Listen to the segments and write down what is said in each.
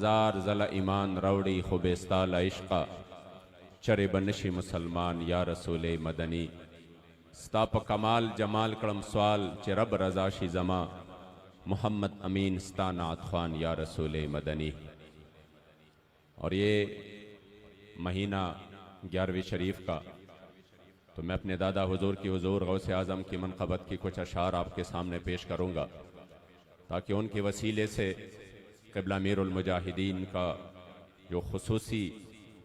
Jar जला ईमान रौड़ी खुबेस्ताल इश्का चरे बनशी मुसलमान या रसूले मदनी स्ताप कमाल जमाल कड़म सवाल चे रब रजाशी जमा मोहम्मद अमीन स्तानात खान या रसूले मदनी। और ये महीना 11वीं शरीफ का, तो मैं अपने दादा हुजूर की हुजूर गौसे आज़म की मनक़बत की कुछ अशार आपके सामने पेश करूँगा ताकि उनके वसीले से क़िबला अमीरुल मुजाहिदीन का जो खुसूसी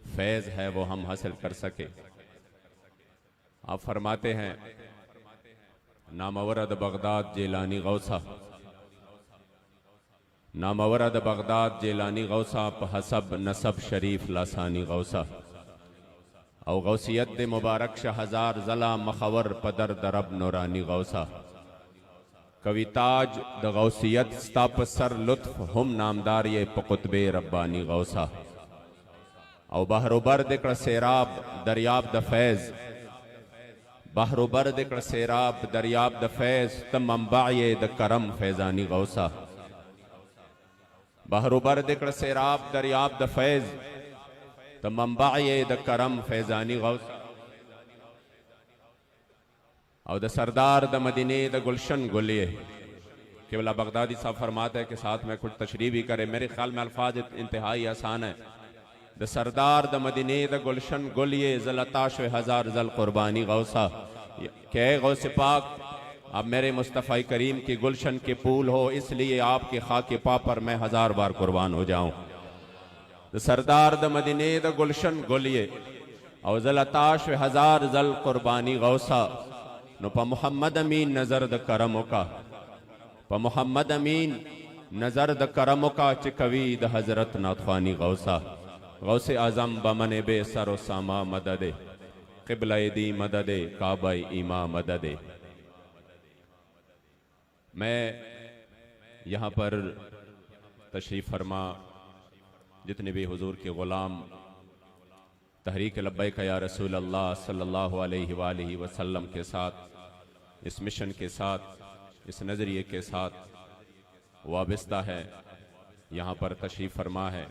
फैज़ है वो हम हासिल कर सके। आप फरमाते हैं नामवरद बगदाद जेलानी गौसा, नामवरद बगदाद जेलानी गौसा हसब नसब शरीफ लासानी गौसा औ गौसियत दे मुबारक शहजार जला मखवर पदर दरब नूरानी गौसा कविताज द गौसियत स्ताप सर लुत्फ हम नामदार ये पकुतबे रब्बानी गौसा औ बहरोबर दिक्र सेराब दरियाब द फैज बहरोबर दिक्र सेराब दरियाब द फैज तमंबाए द करम फैजानी गौसा बहरोबर दिक्र सेराब दरियाब द फैज तमंबाए द करम फैजानी गौसा और द सरदार द मदीने द गुलशन गुलिये। केवला बगदादी साहब फरमाते हैं कि साथ में कुछ तशरीह भी करे, मेरे ख्याल में अल्फाज इंतहाई आसान है। द सरदार द मदीने द गुलशन गुलिये ज़लताश हजार जल कुर्बानी गौसा के गौसे पाक अब मेरे मुस्तफ़ा करीम की गुलशन के फूल हो, इसलिए आपके खाके पा पर मैं 1000 बार कुर्बान हो जाऊं। द सरदार द मदीने द गुलशन गुलिये और ज़लताश हजार जल कुर्बानी गौसा नो प मोहम्मद अमीन नजर द करम का प मोहम्मद अमीन नजर द करम का चिकवी द हजरत नाथवानी गौसा गौसे आजम बमन बे सरो सामा मददे क़िबला दी मददे काबा ईमा मददे। मैं यहाँ पर तशरीफ़ फरमा जितने भी हुजूर के ग़ुलाम तहरीक लब्बैक या रसूल अल्लाह सल्लल्लाहु अलैहि वसल्लम के साथ, इस मिशन के साथ, इस नज़रिए के साथ वाबस्ता है, यहाँ पर तशरीफ़ फरमा है,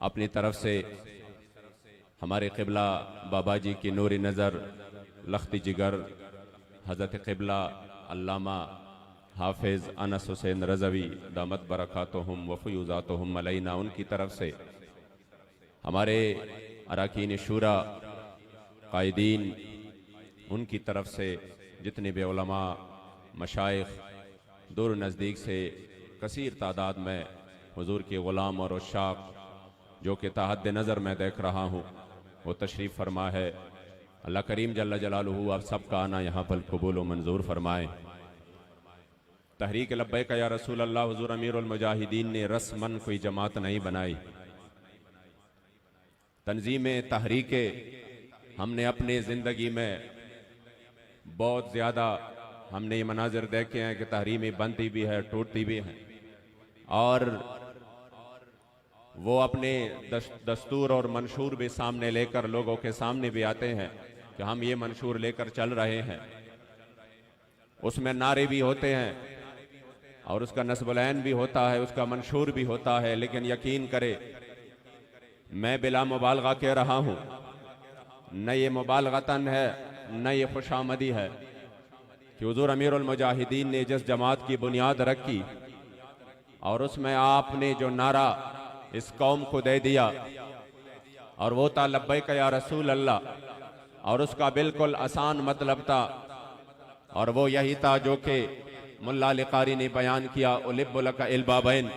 अपनी तरफ से हमारे क़िबला बाबा जी की नूरी नज़र लख्ती जिगर हज़रत क़िबला अल्लामा हाफिज़ अनस हुसैन रज़वी दामत बरकातुहुम व फ़यूज़ातुहुम अलैना, उनकी तरफ से हमारे अराकीन शूरा कायदीन, उनकी तरफ से जितने भी उलमा मशाइख दूर नज़दीक से कसीर तादाद में हुजूर के ग़ुलाम और उशाक जो कि तहद नज़र में देख रहा हूँ वो तशरीफ़ फरमा है। अल्लाह करीम जल्ल जलालुहु आप सबका आना यहाँ पर कबूल व मंजूर फरमाए। तहरीक लब्बैक या रसूल अल्लाह हुजूर अमीरुल मुजाहिदीन ने रस्मन कोई जमात नहीं बनाई, तंजीमें तहरीके हमने अपने ज़िंदगी में बहुत ज़्यादा हमने ये मनाजिर देखे हैं कि तहरीमें बनती भी है, टूटती भी हैं, और वो अपने दस्तूर और मंशूर भी सामने लेकर लोगों के सामने भी आते हैं कि हम ये मंशूर लेकर चल रहे हैं। उसमें नारे भी होते हैं और उसका नस्बुलैन भी होता है, उसका मंशूर भी होता है, लेकिन यकीन करे मैं बिला मुबालगा कह रहा हूँ, न ये मुबालगतन है न ये खुशामदी है कि हुजूर अमीरुल मुजाहिदीन ने जिस जमात की बुनियाद रखी और उसमें आपने जो नारा इस कौम को दे दिया और वो था लब्बैक या रसूल अल्लाह, और उसका बिल्कुल आसान मतलब था, और वो यही था जो कि मुल्ला अली कारी ने बयान किया, उलिब्बुलका इल्बाबैन,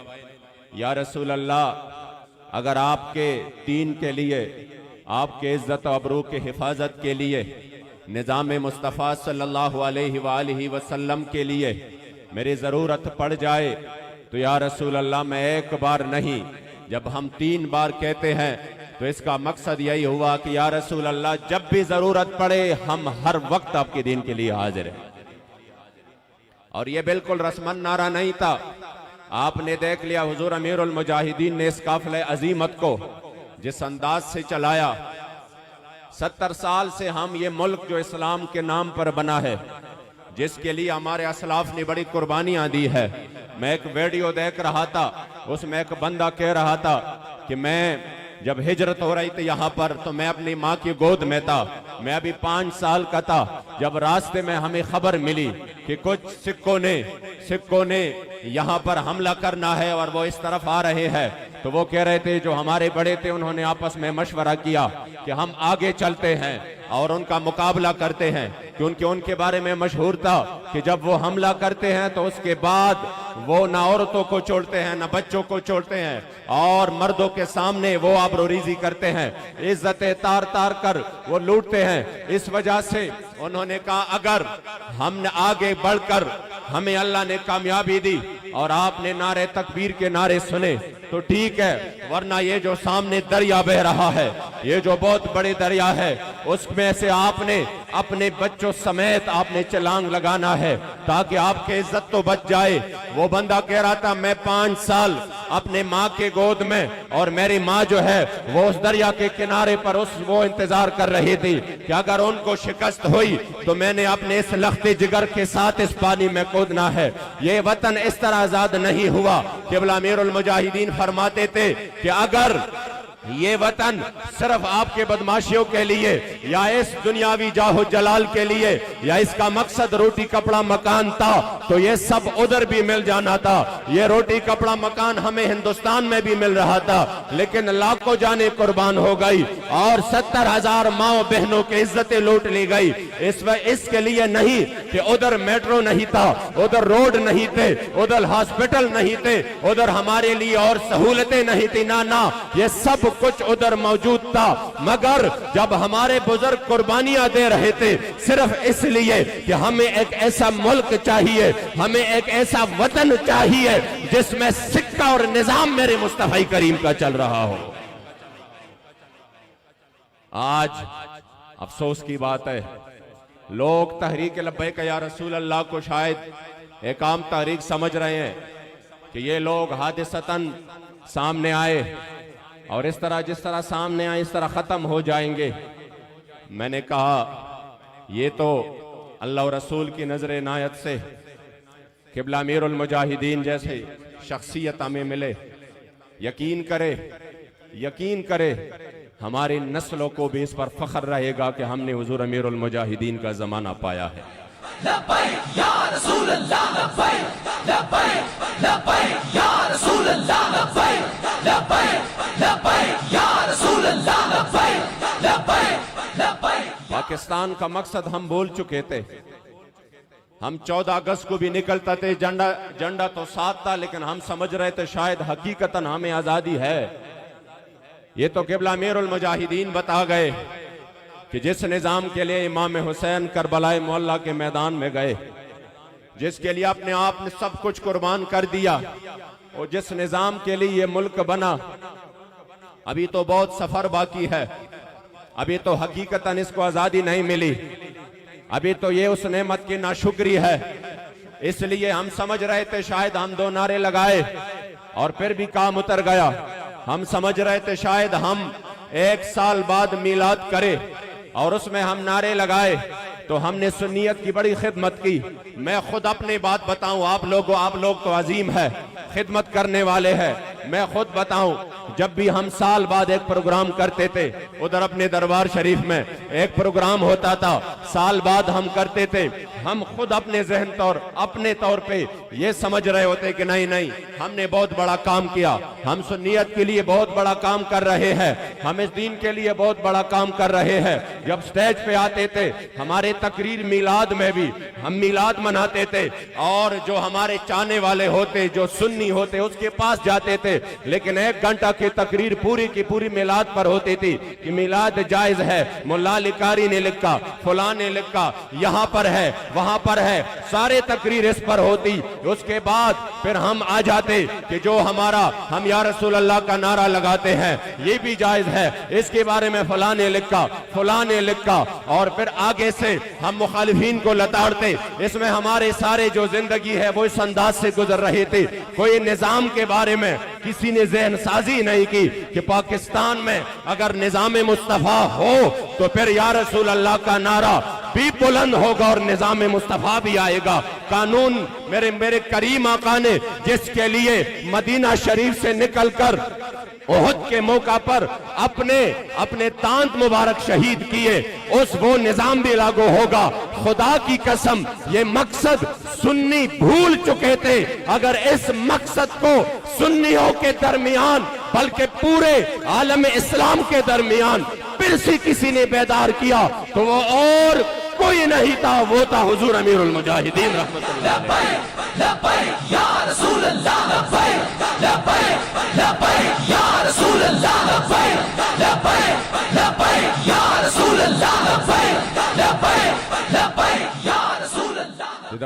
या रसूल अल्लाह अगर आपके दीन के लिए, आपके इज्जत अबरू के हिफाजत के लिए, निज़ाम मुस्तफ़ा सल्लल्लाहु अलैहि वसल्लम के लिए मेरी ज़रूरत पड़ जाए तो या रसूल अल्लाह मैं एक बार नहीं, जब हम 3 बार कहते हैं तो इसका मकसद यही हुआ कि या रसूल अल्लाह जब भी ज़रूरत पड़े हम हर वक्त आपके दीन के लिए हाजिर हैं। और ये बिल्कुल रस्मन नारा नहीं था, आपने देख लिया हुजूर अमीरुल मुजाहिदीन ने इस काफिले अजीमत को जिस अंदाज से चलाया। 70 साल से हम ये मुल्क जो इस्लाम के नाम पर बना है, जिसके लिए हमारे असलाफ ने बड़ी कुर्बानियां दी है। मैं एक वीडियो देख रहा था उसमें एक बंदा कह रहा था कि मैं जब हिजरत हो रही थी यहाँ पर तो मैं अपनी माँ की गोद में था, मैं अभी 5 साल का था, जब रास्ते में हमें खबर मिली कि कुछ सिक्कों ने यहाँ पर हमला करना है और वो इस तरफ आ रहे हैं, तो वो कह रहे थे, जो हमारे बड़े थे उन्होंने आपस में मशवरा किया कि हम आगे चलते हैं और उनका मुकाबला करते हैं, क्योंकि उनके बारे में मशहूर था कि जब वो हमला करते हैं तो उसके बाद वो ना औरतों को छोड़ते हैं ना बच्चों को छोड़ते हैं और मर्दों के सामने वो आबरूरीजी करते हैं, इज्जतें तार तार कर वो लूटते हैं। इस वजह से उन्होंने कहा अगर हमने आगे बढ़कर हमें अल्लाह ने कामयाबी दी और आपने नारे तकबीर के नारे सुने तो ठीक है, वरना ये जो सामने दरिया बह रहा है, ये जो बहुत बड़े दरिया है, उसमें से आपने अपने बच्चों समेत आपने छलांग लगाना है ताकि आपकी इज्जत तो बच जाए। वो बंदा कह रहा था मैं 5 साल अपने माँ के गोद में और मेरी माँ जो है वो उस दरिया के किनारे पर वो इंतजार कर रही थी कि अगर उनको शिकस्त हुई तो मैंने अपने इस लख्ते जिगर के साथ इस पानी में कूदना है। ये वतन इस तरह आजाद नहीं हुआ। क़िबला अमीरुल मुजाहिदीन फरमाते थे कि अगर ये वतन सिर्फ आपके बदमाशियों के लिए या इस दुनियावी जाहो जलाल के लिए या इसका मकसद रोटी कपड़ा मकान था तो ये सब उधर भी मिल जाना था। ये रोटी कपड़ा मकान हमें हिंदुस्तान में भी मिल रहा था, लेकिन लाखों जाने कुर्बान हो गई और 70,000 माओ बहनों की इज्जतें लूट ली गई। इसके लिए नहीं कि उधर मेट्रो नहीं था, उधर रोड नहीं थे, उधर हॉस्पिटल नहीं थे, उधर हमारे लिए और सहूलतें नहीं थी, ना ये सब कुछ उधर मौजूद था, मगर जब हमारे बुजुर्ग कुर्बानियां दे रहे थे सिर्फ इसलिए कि हमें एक ऐसा मुल्क चाहिए, हमें एक ऐसा वतन चाहिए जिसमें सिक्का और निजाम मेरे मुस्तफा करीम का चल रहा हो। आज अफसोस की बात है, लोग तहरीक लब्बैक या रसूल अल्लाह को शायद एक आम तहरीक समझ रहे हैं कि ये लोग हादिसतन सामने आए और इस तरह जिस तरह सामने आए इस तरह खत्म हो जाएंगे। मैंने कहा ये तो अल्लाह और रसूल की नजर इनायत से क़िबला अमीरुल मुजाहिदीन जैसे शख्सियत हमें मिले। यकीन करे हमारी नस्लों को भी इस पर फख्र रहेगा कि हमने हुजूर अमीरुल मुजाहिदीन का जमाना पाया है। लब्बैक या रसूल अल्लाह, लब्बैक लब्बैक लब्बैक या रसूल अल्लाह, लब्बैक लब्बैक लब्बैक या रसूल अल्लाह, लब्बैक लब्बैक लब्बैक। पाकिस्तान का मकसद हम भूल चुके थे। हम 14 अगस्त को भी निकलते थे, झंडा तो साथ था, लेकिन हम समझ रहे थे शायद हकीकतन हमें आजादी है। ये तो क़िबला अमीरुल मुजाहिदीन बता गए कि जिस निजाम के लिए इमाम हुसैन करबलाए मोहल्ला के मैदान में गए, जिसके लिए अपने आप ने सब कुछ कुर्बान कर दिया और जिस निजाम के लिए ये मुल्क बना, अभी तो बहुत सफर बाकी है, अभी तो हकीकतन इसको आजादी नहीं मिली, अभी तो ये उस नेमत की नाशुक्री है। इसलिए हम समझ रहे थे शायद हम 2 नारे लगाए और फिर भी काम उतर गया। हम समझ रहे थे शायद हम 1 साल बाद मिलाद करें और उसमें हम नारे लगाए तो हमने सुन्नियत की बड़ी खिदमत की। मैं खुद अपनी बात बताऊं, आप लोग तो अजीम है, खिदमत करने वाले हैं। मैं खुद बताऊं, जब भी हम साल बाद एक प्रोग्राम करते थे, उधर अपने दरबार शरीफ में एक प्रोग्राम होता था, साल बाद हम करते थे, हम खुद अपने अपने तौर पे ये समझ रहे होते कि नहीं हमने बहुत बड़ा काम किया, हम सुन्नियत के लिए बहुत बड़ा काम कर रहे हैं, हम इस दीन के लिए बहुत बड़ा काम कर रहे हैं। जब स्टेज पे आते थे, हमारे तकरीर मिलाद में भी हम मिलाद मनाते थे और जो हमारे चाहने वाले होते, जो सुन्नी होते, उसके पास जाते थे, लेकिन 1 घंटा की तकरीर पूरी की पूरी मिलाद पर होती थी कि मिलाद जायज है, मुल्ला लिकारी ने लिखा, फुला ने लिखा, यहाँ पर है, वहां पर है, सारे तकरीर इस पर होती। उसके बाद फिर हम आ जाते कि जो हम या रसूल अल्लाह का नारा लगाते हैं ये भी जायज है, इसके बारे में फुला ने लिखा और फिर आगे से हम मुखालिफीन को लताड़ते। इसमें हमारे सारे जो जिंदगी है वो इस अंदाज से गुजर रही थी। कोई निजाम के बारे में किसी ने जहन साजी नहीं की कि पाकिस्तान में अगर निजाम मुस्तफा हो तो फिर या रसूल अल्लाह का नारा भी बुलंद होगा और निजाम मुस्तफा भी आएगा। कानून मेरे करीम आका ने जिसके लिए मदीना शरीफ से निकलकर ओहद के मौका पर अपने तांत मुबारक शहीद किए, वो निजाम भी लागू होगा। खुदा की कसम ये मकसद सुन्नी भूल चुके थे। अगर इस मकसद को सुन्नियों के दरमियान बल्कि पूरे आलम इस्लाम के दरमियान फिर से किसी ने बेदार किया तो वो और कोई नहीं था, वो था हुजूर अमीरुल मुजाहिदीन रहमतुल्लाह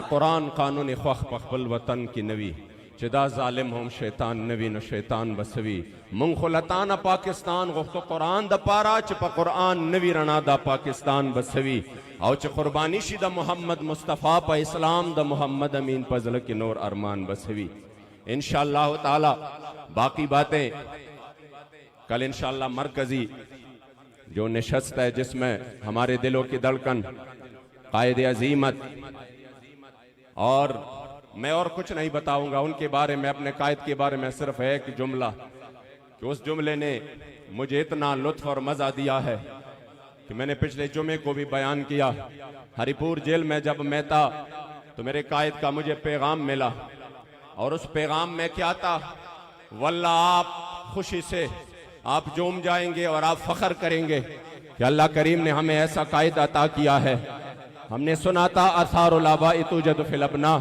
कुरान कानून ख्वख पखबल वतन की नवी चिदा जालिम हम शैतान नवी न शैतान बसवी मुंखलतान पाकिस्तान गुफ्त कुरान द पारा च कुरान नवी रणा दा पाकिस्तान बसवी और च कुर्बानी शिदा मोहम्मद मुस्तफ़ा प इस्लाम द मोहम्मद अमीन पजल की नूर अरमान बसवी। इंशाअल्लाह ताला बाकी बातें कल इंशाअल्लाह मरकजी जो नशस्त है जिसमें हमारे दिलों की धड़कन कायद अजीमत और मैं और कुछ नहीं बताऊंगा उनके बारे में, अपने कायद के बारे में सिर्फ एक जुमला कि उस जुमले ने मुझे इतना लुत्फ और मजा दिया है कि मैंने पिछले जुमे को भी बयान किया। हरिपुर जेल में जब मैं था तो मेरे कायद का मुझे पैगाम मिला और उस पैगाम में क्या था, वल्ला आप खुशी से आप झूम जाएंगे और आप फख्र करेंगे कि अल्लाह करीम ने हमें ऐसा कायद अता किया है। हमने सुना था असारुल आबाई तुजद फिल अबना,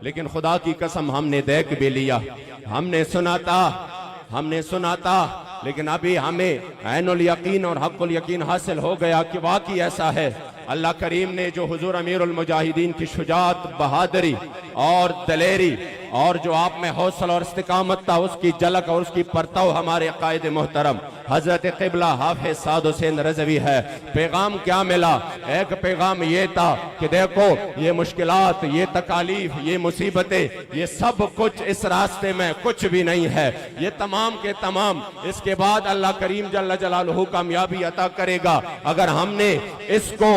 लेकिन खुदा की कसम हमने देख भी लिया। हमने सुना था लेकिन अभी हमें ऐनुल यकीन और हक़ुल यकीन हासिल हो गया कि वाकई ऐसा है। अल्लाह करीम ने जो हुजूर अमीरुल मुजाहिदीन की शुजात, बहादुरी और दलेरी और जो आप में हौसला और इस्तिकामत था उसकी झलक और उसकी परताव हमारे कायद मोहतरम हजरत क़िबला हाफिज साद हुसैन रज़वी है। पैगाम क्या मिला? एक पैगाम ये था कि देखो ये मुश्किलात, ये तकालीफ, ये मुसीबतें, ये सब कुछ इस रास्ते में कुछ भी नहीं है, ये तमाम के तमाम इसके बाद अल्लाह करीम जल्ल जलालहू कामयाबी अता करेगा अगर हमने इसको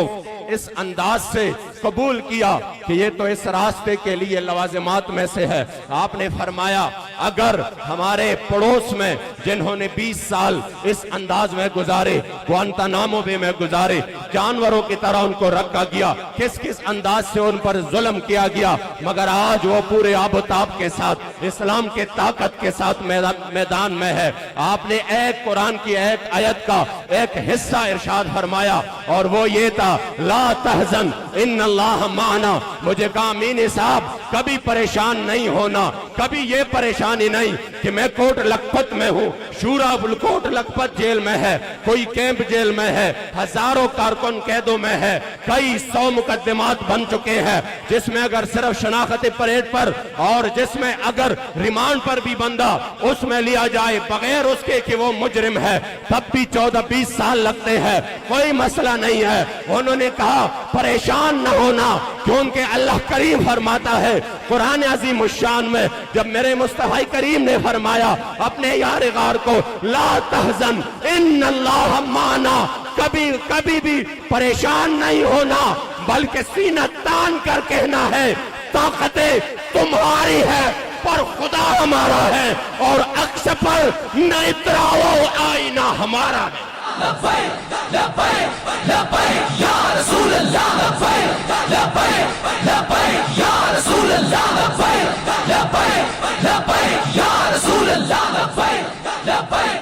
इस अंदाज से कबूल किया कि ये तो इस रास्ते के लिए लवाजिमात में से है। आपने फरमाया अगर हमारे पड़ोस में जिन्होंने 20 साल इस अंदाज में गुजारे, गुआंतानामो बे में गुजारे, जानवरों की तरह उनको रखा गया, किस किस अंदाज से उन पर जुल्म किया गया, मगर आज वो पूरे आबोताब के साथ इस्लाम के ताकत के साथ मैदान में है। आपने एक कुरान की एक आयत का एक हिस्सा इरशाद फरमाया और वो ये था, ला तहज़न इन्नल्लाह माना। मुझे कहा अमीन साहब कभी परेशान नहीं होना, कभी ये परेशानी नहीं कि मैं कोट लखपत में हूँ, शूरा कोट लखपत जेल में है, कोई कैंप जेल में है, हजारों कारकुन कैदों में है, कई 100 मुकदमात बन चुके हैं जिसमें अगर सिर्फ शनाख्ती परेड पर और जिसमें अगर रिमांड पर भी बंदा उसमें लिया जाए बगैर उसके कि वो मुजरिम है तब भी 14-20 साल लगते हैं, कोई मसला नहीं है। उन्होंने कहा परेशान न होना क्योंकि अल्लाह करीम फरमाता है कुरान अजीम शान में, जब मेरे मुस्तफा करीम ने फरमाया अपने यार गार को, ला तहज़न इन्नल्लाह माना, कभी भी परेशान नहीं होना बल्कि सीना तान कर कहना है ताकतें तुम्हारी है पर खुदा हमारा है और अक्स पर न इतराओ आईना हमारा है। लब्बैक लब्बैक लब्बैक या रसूल अल्लाह, लब्बैक लब्बैक लब्बैक या रसूल अल्लाह, लब्बैक लब्बैक लब्बैक या रसूल अल्लाह, लब्बैक लब्बैक।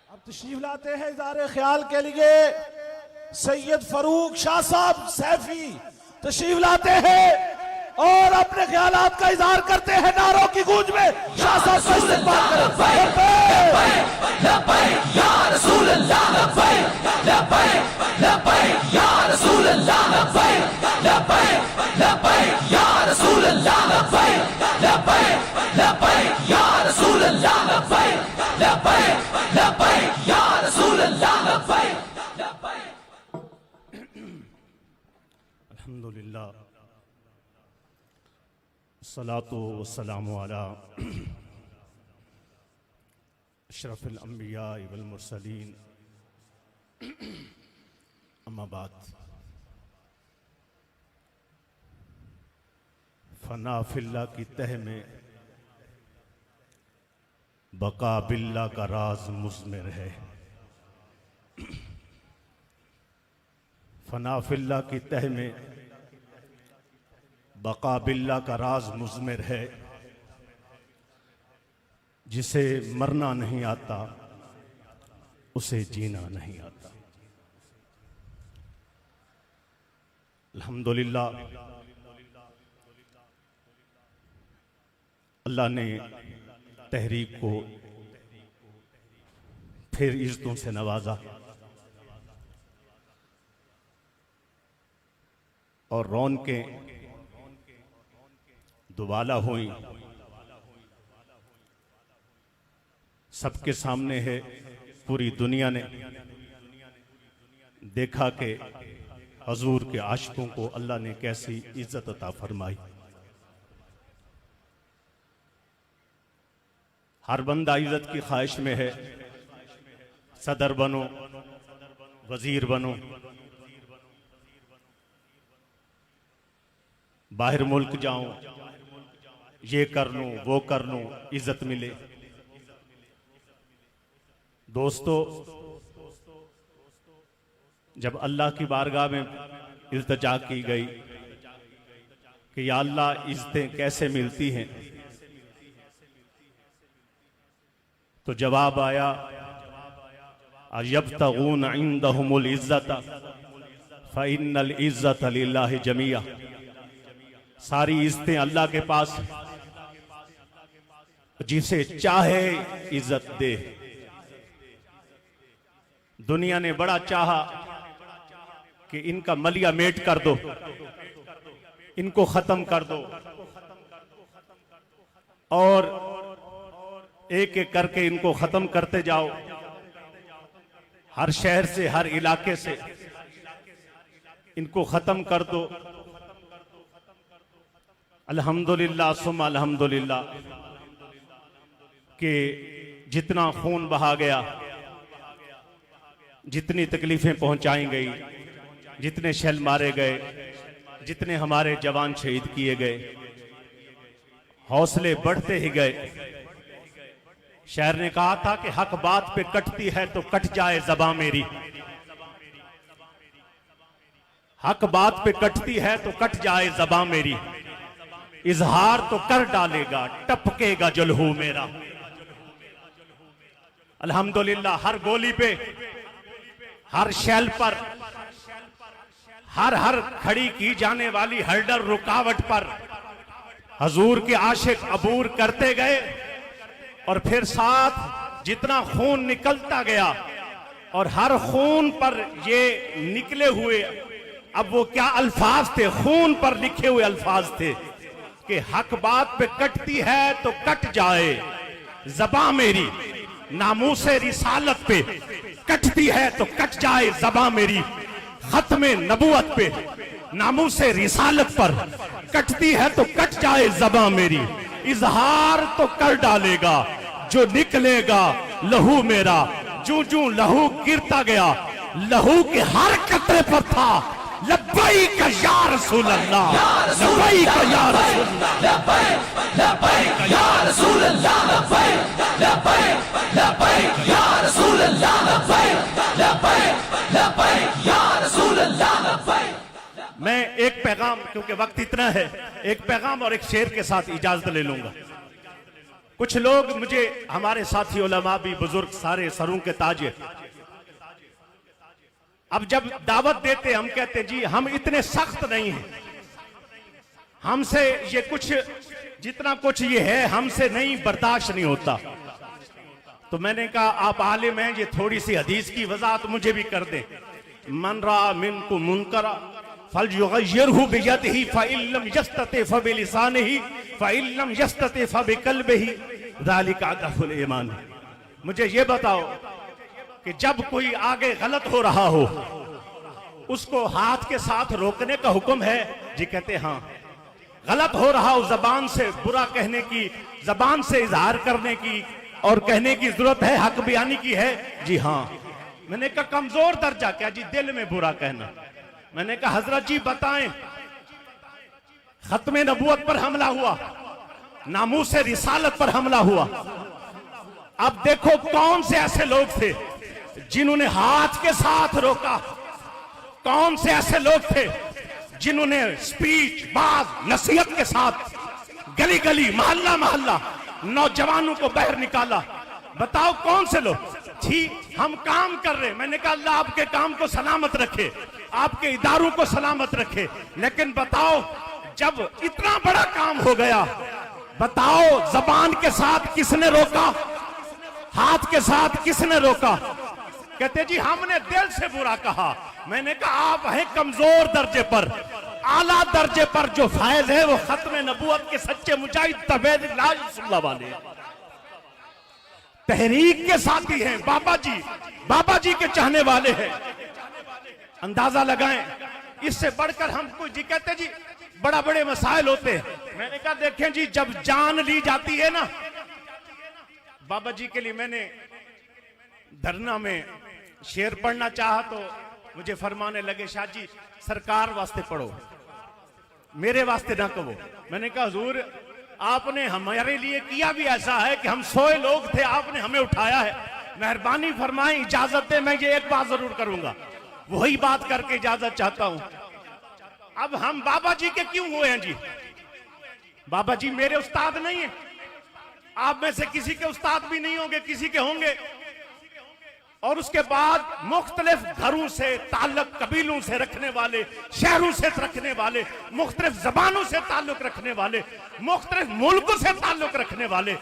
अब तशरीफ लाते हैं इज़हार ख्याल के लिए सैयद फरूक शाह साहब सैफी तशरीफ लाते हैं और अपने ख्यालात का इजहार करते हैं नारों की गूंज में। शाह साहब का इस्तेमाल अल्हम्दुलिल्लाह सलातो वस्सलामु अला अशरफिल अंबिया वल मुरसलीन, अम्मा बाद। फना फिल्ला की तह में बका बिल्ला का राज मुज़मिर है। फना फिल्ला की तह में बका बिल्ला का राज मुज़मिर है। जिसे मरना नहीं आता उसे जीना नहीं आता। अल्हम्दुलिल्लाह, अल्लाह ने तहरीक को फिर इज्जतों से नवाजा और रौनकें दुबाला हुई। सबके सामने है, पूरी दुनिया ने देखा कि हजूर के आशिकों को अल्लाह ने कैसी इज्जत अता फरमाई। हर बंदा इज्जत की ख्वाहिश में है। सदर बनो, वजीर बनो, बाहर मुल्क जाऊं, ये कर लूं, वो कर लूं, इज्जत मिले। दोस्तों, जब अल्लाह की बारगाह में इल्तिजा की गई कि या अल्लाह इज्जतें कैसे मिलती हैं, तो जवाब आया यब्तगून इंदहुमुल इज्जत फइन्नल इज्जत लिल्लाहि जमिया। सारी इज्जतें अल्लाह के पास, जिसे चाहे इज्जत दे। दुनिया ने बड़ा चाहा कि इनका मलिया मेट कर दो, इनको खत्म कर दो, और एक एक करके इनको खत्म करते जाओ। हर शहर से, हर इलाके से इनको खत्म कर दो। अल्हम्दुलिल्लाह सुम्मा अल्हम्दुलिल्लाह कि जितना खून बहा गया, जितनी तकलीफें पहुंचाई गई, जितने शैल मारे गए, जितने हमारे जवान शहीद किए गए, हौसले बढ़ते ही गए। शायर ने कहा था कि हक बात पे कटती है तो कट जाए ज़बां मेरी। हक बात पे कटती है तो कट जाए ज़बां मेरी। इजहार तो कर डालेगा, टपकेगा जो लहू मेरा। अल्हम्दुलिल्लाह, हर गोली पे, हर शैल पर, हर खड़ी की जाने वाली हर रुकावट पर हजूर के आशिक अबूर करते गए। और फिर साथ जितना खून निकलता गया, और हर खून पर ये निकले हुए, अब वो क्या अल्फाज थे, खून पर लिखे हुए अल्फाज थे कि हक बात पे कटती है तो कट जाए ज़बां मेरी। नामूसे रिसालत पे कटती है तो कट जाए ज़बां मेरी। खत्मे नबूवत पे, नामूसे रिसालत पर कटती है तो कट जाए ज़बां मेरी। इजहार तो कर डालेगा जो निकलेगा लहू मेरा। जूं जूं लहू गिरता गया, लहू के हर कतरे पर था लब्बैक या रसूल अल्लाह, लब्बैक या रसूल अल्लाह, लब्बैक या रसूल अल्लाह, लब्बैक या रसूल अल्लाह, लब्बैक या रसूल अल्लाह। मैं एक पैगाम, क्योंकि वक्त इतना है, एक पैगाम और एक शेर के साथ इजाजत ले लूंगा। कुछ लोग मुझे, हमारे साथी उलमा भी, बुजुर्ग सारे सरों के ताज है, अब जब दावत देते हम कहते जी हम इतने सख्त नहीं हैं, हमसे ये कुछ, जितना कुछ ये है हमसे नहीं बर्दाश्त नहीं होता। तो मैंने कहा आप आलिम हैं, ये थोड़ी सी हदीस की वजाहत मुझे भी कर दें। मन रा मिनकुम मुनकरा फलयुगय्यिरहु बियदिही फइल्लम यस्तति फबिलिसानिही फइल्लम यस्तति फबिकल्बिही ज़ालिका अदफुल ईमान। मुझे ये बताओ कि जब कोई आगे गलत हो रहा हो, उसको हाथ के साथ रोकने का हुक्म है? जी कहते हाँ। गलत हो रहा हो, जबान से बुरा कहने की, जबान से इजहार करने की और कहने की जरूरत है, हक बयानी की है? जी हाँ। मैंने कहा कमजोर दर्जा क्या? जी दिल में बुरा कहना। मैंने कहा हजरत जी बताएं, खत्मे नबूवत पर हमला हुआ, नामूसे रिसालत पर हमला हुआ। अब देखो कौन से ऐसे लोग थे जिन्होंने हाथ के साथ रोका, कौन से ऐसे लोग थे जिन्होंने स्पीच, बात, नसीहत के साथ गली गली, मोहल्ला मोहल्ला नौजवानों को बाहर निकाला। बताओ कौन से लोग? जी हम काम कर रहे, मैंने कहा अल्लाह आपके काम को सलामत रखे, आपके इदारों को सलामत रखे। लेकिन बताओ जब इतना बड़ा काम हो गया, बताओ जबान के साथ किसने रोका, हाथ के साथ किसने रोका? कहते जी हमने दिल से बुरा कहा। मैंने कहा आप हैं कमजोर दर्जे पर, आला दर्जे पर जो फायज है वो खत्म नबूवत के सच्चे मुजाहिद तबेद लाजुल्लाह वाले तहरीक के साथी हैं, बाबा जी के चाहने वाले हैं। अंदाजा लगाएं, इससे बढ़कर हम कोई जी कहते जी बड़ा बड़े मसाइल होते हैं। मैंने कहा देखें जी जब जान ली जाती है ना, बाबा जी के लिए मैंने धरना में शेर पढ़ना चाहा तो मुझे फरमाने लगे शाह जी सरकार वास्ते पढ़ो, मेरे वास्ते ना कहो। मैंने कहा हुजूर आपने हमारे लिए किया भी ऐसा है कि हम सोए लोग थे, आपने हमें उठाया है, मेहरबानी फरमाएं इजाजत दे, मैं ये एक बात जरूर करूंगा, वही बात करके इजाजत चाहता हूं। अब हम बाबा जी के क्यों हुए हैं जी? बाबा जी मेरे उस्ताद नहीं है, आप में से किसी के उस्ताद भी नहीं होंगे, किसी के होंगे। और उसके बाद मुख्तलिफ घरों से ताल्लुक, कबीलों से रखने वाले, शहरों से रखने वाले, मुख्तलिफ जबानों से ताल्लुक रखने वाले, मुख्तलिफ मुल्कों से ताल्लुक रखने वाले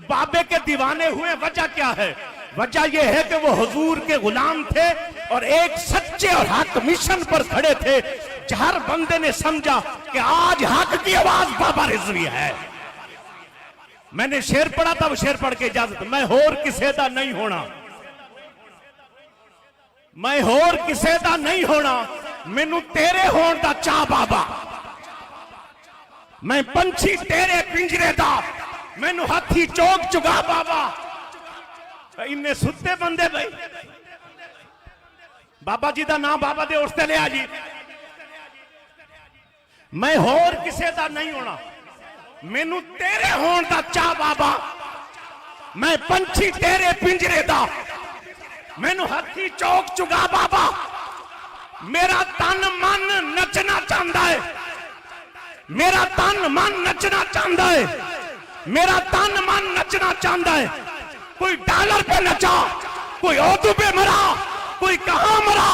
बाबे के दीवाने हुए। वजह क्या है? वजह यह है कि वो हुजूर के गुलाम थे और एक सच्चे और हक मिशन पर खड़े थे। हर बंदे ने समझा कि आज हक की आवाज बाबा रिजवी है। मैंने शेर पढ़ा था, वो शेर पढ़ के इजाजत, मैं होर किसे दा नहीं होना, मैं होर किसे दा नहीं होना, मैनू तेरे होण दा चा बाबा, मैं पंछी तेरे पिंजरे दा, मैनू हाथी चौक चुगा बाबा। इन्ने सुते बंदे भाई बाबा जी दा नाम बाबा दे उठते लिया जी। मैं होर किसे दा नहीं होना, मैनू तेरे होण दा चा बाबा, मैं पंछी तेरे पिंजरे दा, मैनू हाथी चौक चुगा बाबा। मेरा तन मन नचना चाहता है, मेरा तन मन नचना चाहता है, मेरा तन मन नचना चाहता है। कोई डॉलर पे नचा, कोई ओदू पे मरा, कोई कहां मरा,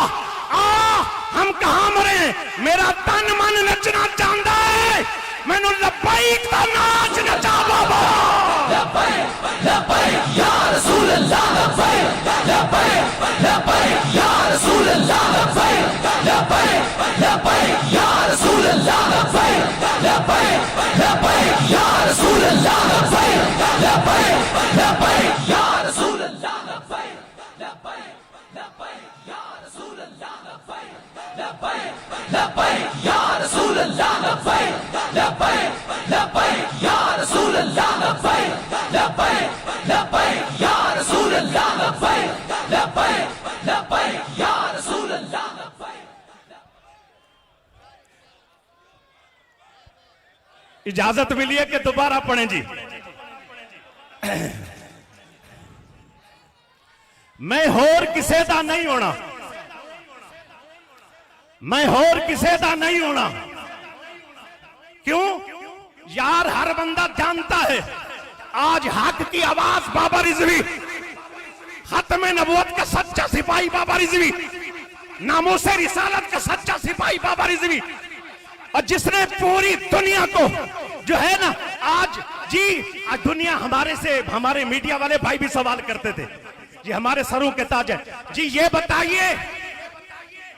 हम कहां मरे, मेरा तन मन नचना चाहता है। मैनू लब्बैक दा नाच नचा बाबा, लब्बैक लब्बैक या रसूल अल्लाह, लब्बैक लब्बैक लब्बैक या रसूल अल्लाह, लब्बैक लब्बैक लब्बैक या रसूल अल्लाह, लब्बैक लब्बैक लब्बैक या रसूल अल्लाह, लब्बैक लब्बैक लब्बैक या रसूल अल्लाह, लब्बैक लब्बैक लब्बैक या रसूल अल्लाह, लब्बैक लब्बैक लब्बैक या रसूल अल्लाह, लब्बैक लब्बैक लब्बैक या रसूल अल्लाह, लब्बैक लब्बैक लब्बैक या रसूल अल्लाह, लब्बैक लब्बैक लब्बैक या रसूल अल्लाह, लब्बैक। इजाजत मिली है कि दोबारा पढ़ें जी? मैं होर किसे दा नहीं होना, मैं होर किसे दा नहीं होना। क्यों यार? हर बंदा जानता है आज हक की आवाज बाबा रिजवी, खत्म नबूवत का सच्चा सिपाही बाबा रिजवी, नामोसे रिसालत का सच्चा सिपाही बाबा रिजवी, और जिसने पूरी दुनिया को जो है ना आज जी, आज दुनिया हमारे से, हमारे मीडिया वाले भाई भी सवाल करते थे जी, हमारे सरों के ताज है जी, ये बताइए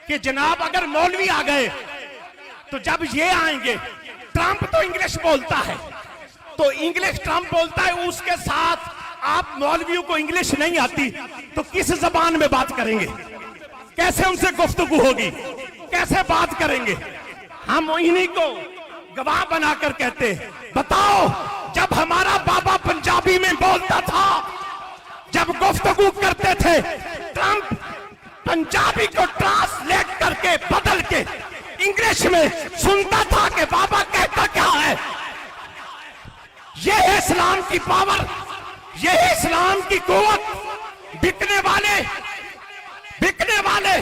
कि जनाब अगर मौलवी आ गए तो जब ये आएंगे, ट्रंप तो इंग्लिश बोलता है, तो इंग्लिश ट्रंप बोलता है, उसके साथ आप मौलवियों को इंग्लिश नहीं आती तो किस जबान में बात करेंगे? कैसे उनसे गुफ्तगू होगी? कैसे बात करेंगे? हम इन्हीं को गवाह बनाकर कहते हैं। बताओ जब हमारा बाबा पंजाबी में बोलता था, जब गुफ्तगू करते थे, ट्रंप पंजाबी को ट्रांसलेट करके बदल के इंग्लिश में सुनता था कि बाबा कहता क्या, है। ये है इस्लाम की पावर, ये है इस्लाम की कुव्वत। बिकने वाले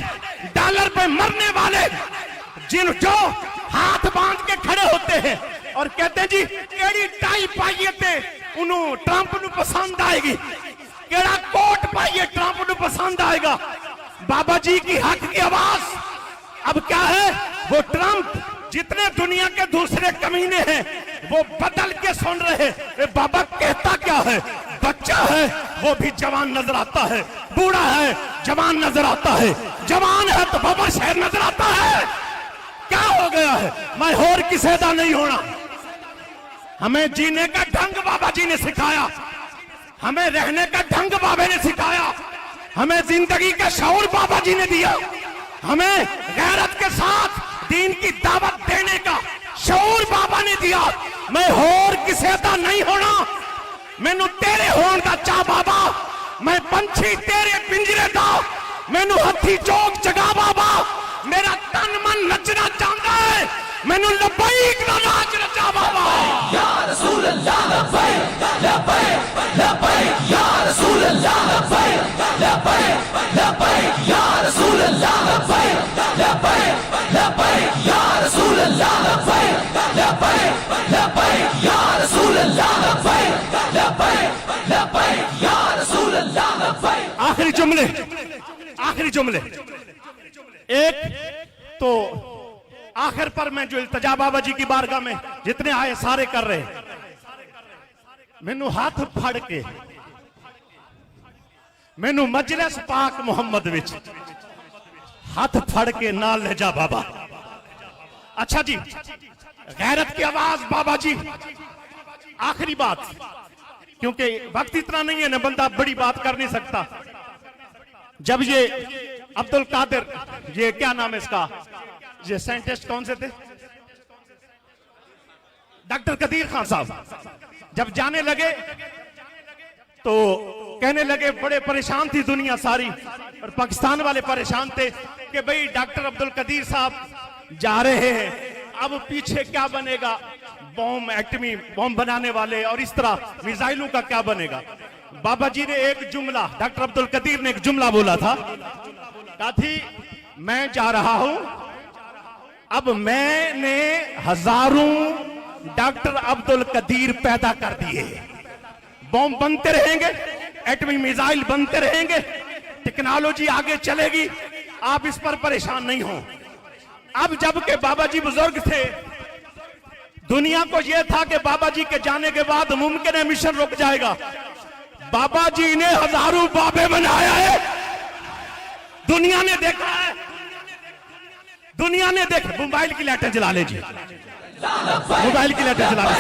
डॉलर पे मरने वाले जो हाथ बांध के खड़े होते हैं और कहते हैं जी केड़ी टाई पाइए थे उन्होंने ट्रंप नु पसंद आएगी, केड़ा कोट पाइए ट्रंप नु पसंद आएगा। बाबा जी की हक की आवाज अब क्या है, वो ट्रंप जितने दुनिया के दूसरे कमीने हैं वो बदल के सुन रहे हैं। बाबा कहता क्या है, बच्चा है वो भी जवान नजर आता है, बूढ़ा है जवान नजर आता है, जवान है तो बाबा शहर नजर आता है। क्या हो गया है, मैं और किसी का नहीं होना। हमें जीने का ढंग बाबा जी ने सिखाया, हमें रहने का ढंग बाबा ने सिखाया, हमें जिंदगी का शौर बाबा जी ने दिया, हमें गैरत के साथ दीन की दावत देने का शौर बाबा ने दिया। मैं और किसी का नहीं होना, मैनू तेरे होने का चाह बाबा, मैं पंछी तेरे पिंजरे दा, मैनू हथी चौक जगा बाबा, मेरा तन मन नचना चाहता है, मैनू लबैक ना नाच नचा बाबा। या रसूल अल्लाह लबैक लबैक लबैक या रसूल अल्लाह लबैक लबैक लबैक या रसूल अल्लाह लबैक लबैक लबैक या रसूल अल्लाह लबैक लबैक लबैक या रसूल अल्लाह लबैक लबैक लबैक या रसूल अल्लाह लबैक। आखिरी जुमले एक तो आखिर पर मैं जो इल्तिजा बाबा जी की बारगाह में जितने आए सारे कर रहे, मैनू हाथ फड़ के मैनू मजलिस पाक मुहम्मद विच हाथ फड़ के नाल ले जा बाबा। अच्छा जी, गैरत की आवाज बाबा जी। आखिरी बात, क्योंकि वक्त इतना नहीं है ना, बंदा बड़ी बात कर नहीं सकता। जब ये अब्दुल कादिर, ये क्या नाम है इसका, ये साइंटिस्ट कौन से थे, डॉक्टर कदीर खान साहब, जब जाने लगे तो कहने लगे, बड़े परेशान थी दुनिया सारी और पाकिस्तान वाले परेशान थे कि भाई डॉक्टर अब्दुल कदीर साहब जा रहे हैं, अब पीछे क्या बनेगा, बॉम्ब, एटमी बॉम्ब बनाने वाले और इस तरह मिसाइलों का क्या बनेगा। बाबा जी ने एक जुमला, डॉक्टर अब्दुल कदीर ने एक जुमला बोला था, कहा थी मैं जा रहा हूं, अब मैंने हजारों डॉक्टर अब्दुल कदीर पैदा कर दिए, बॉम्ब बनते रहेंगे, एटमी मिसाइल बनते रहेंगे, टेक्नोलॉजी आगे चलेगी, आप इस पर परेशान नहीं हो। अब जबकि बाबा जी बुजुर्ग थे, दुनिया को यह था कि बाबा जी के जाने के बाद मुमकिन है मिशन रुक जाएगा, बाबा जी ने हजारों बाबे बनाया है। दुनिया ने देखा है, दुनिया ने देखा। मोबाइल की लाइटें जला ले जी, मोबाइल की लाइटें जला ले।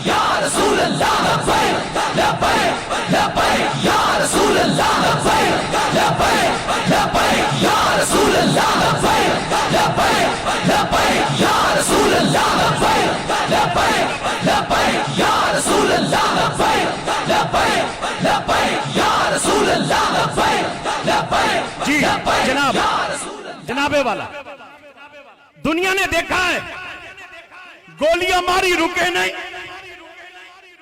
या रसूल अल्लाह लबैक लबैक लबैक या रसूल अल्लाह लबैक लबैक लबैक या रसूल अल्लाह लबैक लबैक लबैक या रसूल अल्लाह लबैक लबैक लबैक या रसूल अल्लाह लबैक लबैक लबैक या रसूल अल्लाह लबैक लबैक। जी जनाब, जनाबे वाला, दुनिया ने देखा है, गोलियां मारी रुके नहीं,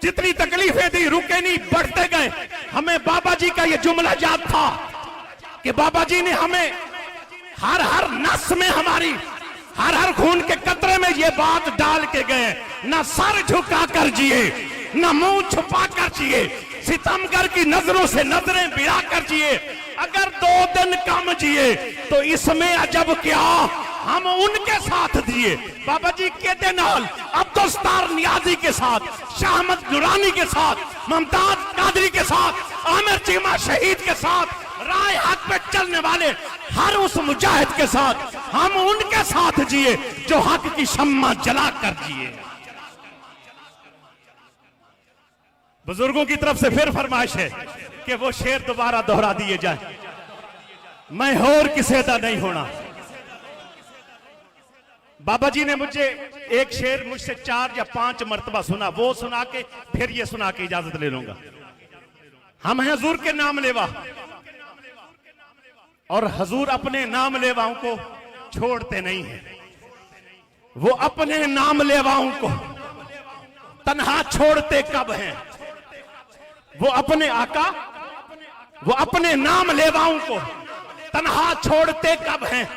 जितनी तकलीफें दी रुके नहीं, बढ़ते गए। हमें बाबा जी का यह जुमला याद था कि बाबा जी ने हमें हर हर नस में, हमारी हर हर खून के कतरे में ये बात डाल के गए, ना सर झुका कर जिए, ना मुंह छुपा कर जिए, सितमगर की नजरों से नजरें भिड़ा कर जिए। अगर 2 दिन कम जिए तो इसमें अजब क्या, हम उनके साथ दिए, बाबा जी के दे नाल, अब्दुल सत्तार नियाजी के साथ, शाह अहमद दुरानी के साथ, मुमताज कादरी के साथ, आमिर चीमा शहीद के साथ, राय हक पे चलने वाले हर उस मुजाहिद के साथ, हम उनके साथ जिए जो हक की शम्मा जला कर जिए। बुजुर्गों की तरफ से फिर फरमाइश है कि वो शेर दोबारा दोहरा दिए जाए, मैं और किसी का नहीं होना। बाबा जी ने मुझे एक शेर मुझसे 4 या 5 मर्तबा सुना, वो सुना के फिर ये सुना के इजाजत ले लूंगा। हम हैं हुजूर के नाम लेवा और हुजूर अपने नाम लेवाओं को छोड़ते नहीं है। वो अपने नाम लेवाओं को तन्हा छोड़ते कब हैं। वो अपने आका, वो अपने नाम लेवाओं को तन्हा छोड़ते कब हैं।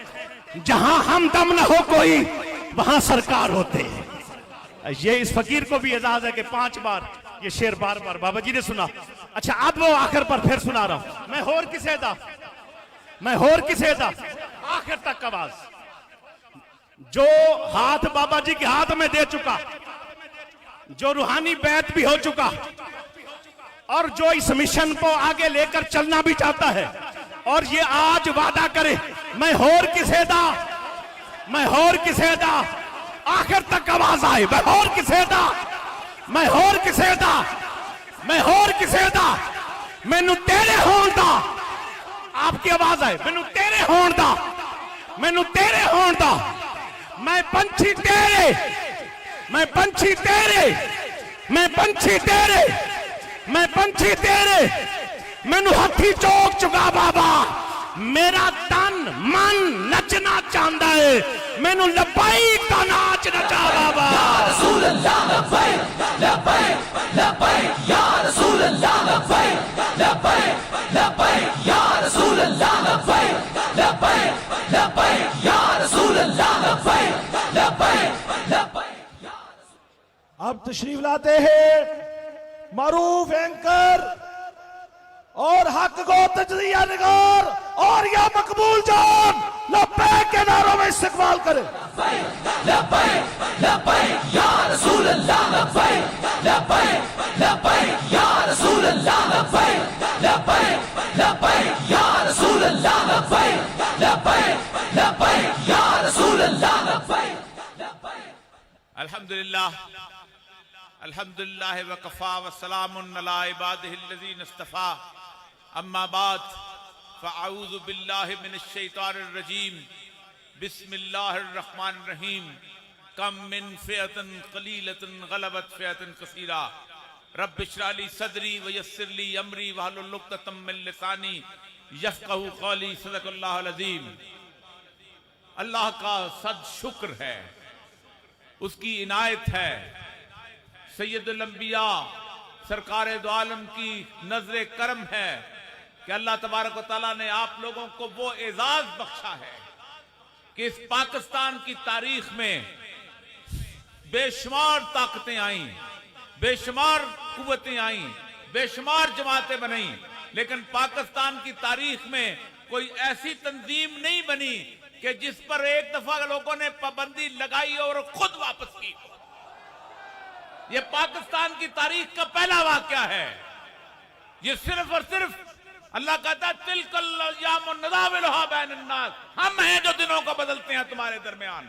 जहां हमदम न हो कोई वहां सरकार होते हैं। ये इस फकीर को भी एजाज है कि 5 बार ये शेर बार बार बाबा जी ने सुना। अच्छा, अब वो आखिर पर फिर सुना रहा हूं। मैं होर किसे दा, मैं होर किसे दा, आखिर तक आवाज। जो हाथ बाबा जी के हाथ में दे चुका, जो रूहानी बैत भी हो चुका, और जो इस मिशन को आगे लेकर चलना भी चाहता है, और ये आज वादा करे मैं होर किसे दा, मैं होर किसे दा, आखिर तक आवाज आए, मैं होर किसे दा, मैं होर किसे दा, मैं होर किसे दा, मैनू तेरे होण दा। आपकी आवाज आए, मैनू तेरे होण दा, मैनू तेरे होण दा। मैं पंछी तेरे, मैं पंछी तेरे, मैं पंछी तेरे, मैं पंछी तेरे, मैनू हथी चौक चुका बाबा। मेरा तन मन नचना चाहता है, मैनू लब्बैक दा नाच नचा बाबा। या रसूल अल्लाह लब्बैक लब्बैक लब्बैक, या रसूल अल्लाह लब्बैक लब्बैक लब्बैक, या रसूल अल्लाह लब्बैक लब्बैक लब्बैक, या रसूल अल्लाह लब्बैक लब्बैक लब्बैक। अब तशरीफ लाते हैं मारूफ एंकर और हक गो तजरिया निगार और या मकबूल जान लब्बैक के नारों में इस्तेमाल करें। लब्बैक लब्बैक या रसूल अल्लाह लब्बैक लब्बैक लब्बैक, या रसूल अल्लाह लब्बैक लब्बैक लब्बैक, या रसूल अल्लाह लब्बैक लब्बैक लब्बैक, या रसूल अल्लाह लब्बैक लब्बैक। अल्हम्दुलिल्लाह अल्हम्दुलिल्लाह वकफ़ा वस्सलामुन अला इबादिहिल्लज़ीन इस्तफ़ा, अम्मा बाद फ़अऊज़ु बिल्लाहि मिनश शैतानिर रजीम, बिस्मिल्लाहिर रहमानिर रहीम। कम मिन फ़िअतिन क़लीलतिन ग़लबत फ़िअतिन कसीरा, रब्बि इश्रह ली सदरी व यस्सिर ली अमरी वहलुल उक़दतम मिन लिसानी यफ़क़हू क़ौली। सदक़ल्लाहुल अज़ीम। अल्लाह का सद शुक्र है, उसकी इनायत है। सैयदुल अंबिया सरकार दो आलम की नजर करम है कि अल्लाह तबारक व तआला ने आप लोगों को वो एजाज बख्शा है कि इस पाकिस्तान की तारीख में बेशुमार ताकतें आई, बेशुमार कुव्वतें आई, बेशुमार जमातें बनी, लेकिन पाकिस्तान की तारीख में कोई ऐसी तंजीम नहीं बनी कि जिस पर एक दफा लोगों ने पाबंदी लगाई और खुद वापस की। यह पाकिस्तान की तारीख का पहला वाकया है। ये सिर्फ और सिर्फ अल्लाह कहता है तिलकल अय्यामुन नदाविलुहा बैनन्नास, हम हैं जो दिनों को बदलते हैं तुम्हारे दरमियान,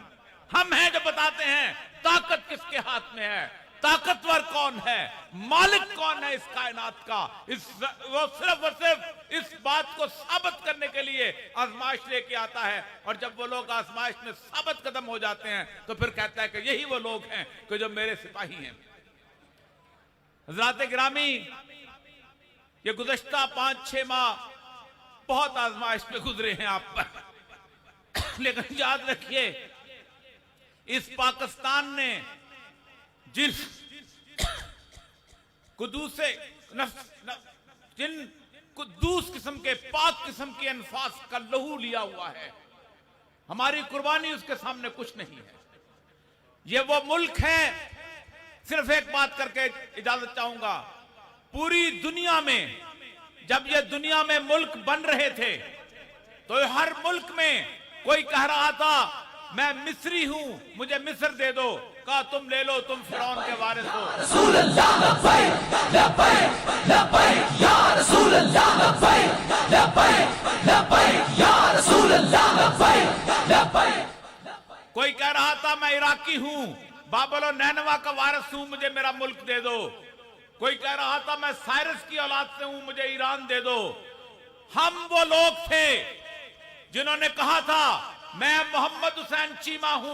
हम हैं जो बताते हैं ताकत किसके हाथ में है, ताकतवर कौन है, मालिक कौन है इस कायनात का। वो सिर्फ और सिर्फ इस बात को साबित करने के लिए आजमाइश लेके आता है, और जब वो लोग आजमाइश में साबित कदम हो जाते हैं तो फिर कहता है कि यही वो लोग हैं कि जो मेरे सिपाही हैं। हज़रात गिरामी, ये गुज़श्ता 5-6 माह बहुत आजमाइश पे गुजरे हैं आप पर, लेकिन याद रखिए इस पाकिस्तान ने जिन कुद्दूस किस्म के पाक किस्म के अनफास का लहू लिया हुआ है, हमारी कुर्बानी उसके सामने कुछ नहीं है। ये वो मुल्क है, सिर्फ एक बात करके इजाजत चाहूंगा, पूरी दुनिया में जब ये दुनिया में मुल्क बन रहे थे तो हर मुल्क में कोई कह रहा था मैं मिस्री हूं, मुझे मिस्र दे दो, कहा तुम ले लो, तुम फिरौन के वारिस हो। रसूल अल्लाह लब्बैक लब्बैक लब्बैक, या रसूल अल्लाह लब्बैक लब्बैक लब्बैक, या रसूल अल्लाह लब्बैक लब्बैक। कोई कह रहा था मैं इराकी हूं, बाबलो नैनवा का वारिस हूं, मुझे मेरा मुल्क दे दो। कोई कह रहा था मैं साइरस की औलाद से हूं, मुझे ईरान दे दो। हम वो लोग थे जिन्होंने कहा था मैं मोहम्मद हुसैन चीमा हूं,